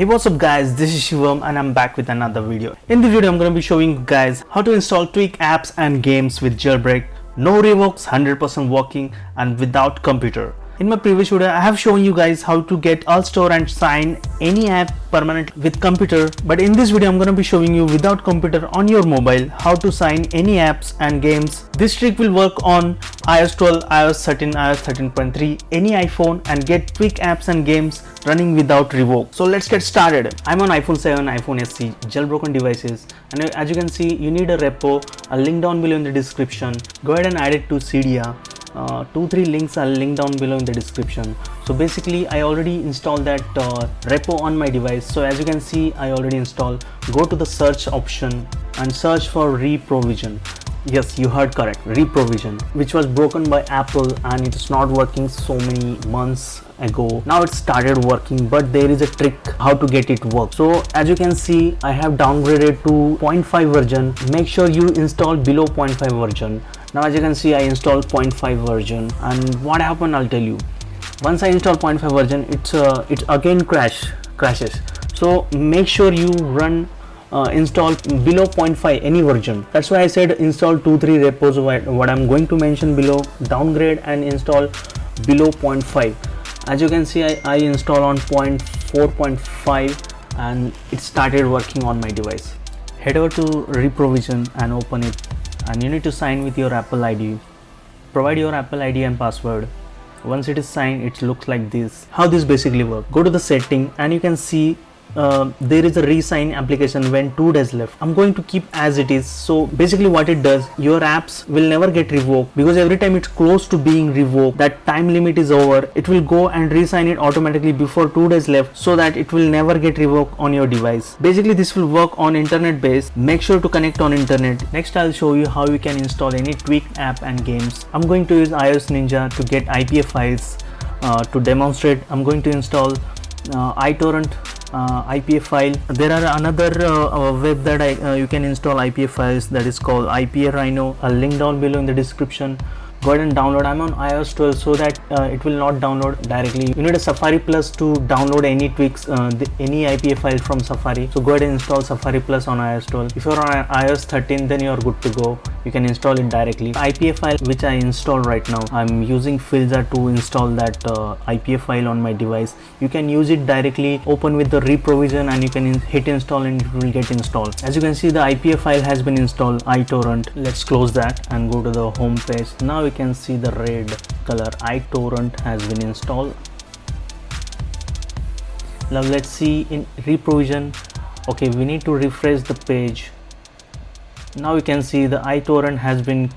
Hey, what's up guys, this is Shivam and I'm back with another video. In this video I'm going to be showing you guys how to install tweak apps and games with Jailbreak, no revokes, 100% working and without computer. In my previous video I have shown you guys how to get Unc0ver and sign any app permanently with computer, but in this video I'm going to be showing you without computer on your mobile how to sign any apps and games. This trick will work on iOS 12, iOS 13, iOS 13.3, any iPhone, and get tweak apps and games running without revoke. So let's get started. I'm on iPhone 7, iPhone SE, jailbroken devices, and as you can see you need a repo, a link down below in the description. Go ahead and add it to cydia. 2-3 links are linked down below in the description. So basically I already installed that repo on my device. So as you can see I already installed. Go to the search option and search for reprovision. Yes, you heard correct, reprovision, which was broken by Apple and it's not working so many months ago. Now it started working, but there is a trick how to get it work. So as you can see I have downgraded to 0.5 version. Make sure you install below 0.5 version. Now as you can see I installed 0.5 version, and what happened I'll tell you. Once I install 0.5 version it again crashes. So make sure you run install below 0.5 any version. That's why I said install 2-3 repos. What I'm going to mention below, downgrade and install below 0.5. As you can see I install on 0.4.5 and it started working on my device. Head over to reprovision and open it, and you need to sign with your Apple ID. Provide your Apple ID and password. Once it is signed it looks like this. How this basically works, go to the setting and you can see there is a resign application when 2 days left. I'm going to keep as it is. So basically what it does, your apps will never get revoked, because every time it's close to being revoked, that time limit is over, it will go and resign it automatically before 2 days left, so that it will never get revoked on your device. Basically this will work on internet based. Make sure to connect on internet. Next I'll show you how you can install any tweak app and games. I'm going to use iOS Ninja to get IPA files. To demonstrate I'm going to install iTorrent IPA file. There are another web that you can install IPA files, that is called CheckRa1n. A link down below in the description. Go ahead and download. I'm on iOS 12, so that it will not download directly. You need a Safari Plus to download any tweaks, any IPA file from Safari. So go ahead and install Safari Plus on iOS 12. If you're on iOS 13 then you're good to go. You can install it directly. IPA file which I installed right now, I'm using Filza to install that IPA file on my device. You can use it directly, open with the reprovision, and you can hit install and it will get installed. As you can see the IPA file has been installed, iTorrent. Let's close that and go to the home page. Now you can see the red color, iTorrent has been installed. Now let's see in reprovision. Okay, we need to refresh the page. Now you can see the iTorrent has been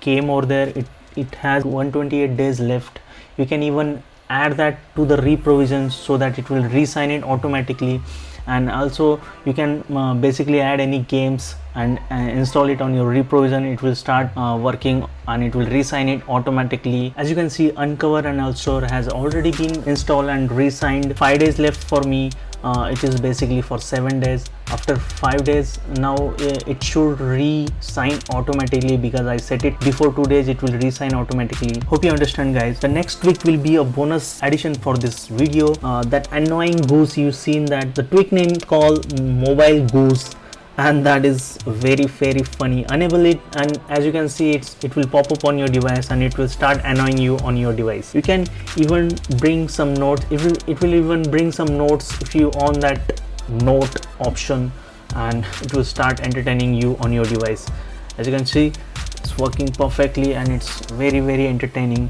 came over there. It has 128 days left. You can even add that to the reprovision so that it will resign it automatically, and also you can basically add any games and install it on your reprovision. It will start working and it will resign it automatically. As you can see Unc0ver and Unc0ver has already been installed and resigned. 5 days left for me. It is basically for 7 days. After 5 days now it should re-sign automatically, because I set it before 2 days it will re-sign automatically. Hope you understand guys. The next tweak will be a bonus addition for this video. That annoying goose, you've seen that the tweak name called mobile goose, and that is very funny. Enable it and as you can see it will pop up on your device and it will start annoying you on your device. You can even bring some notes. It will even bring some notes if you on that note option, and it will start entertaining you on your device. As you can see it's working perfectly and it's very entertaining.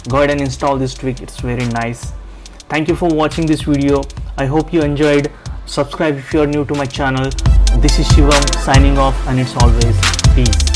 Go ahead and install this tweak, it's very nice. Thank you for watching this video. I hope you enjoyed. Subscribe if you are new to my channel. This is Shivam signing off, and it's always peace.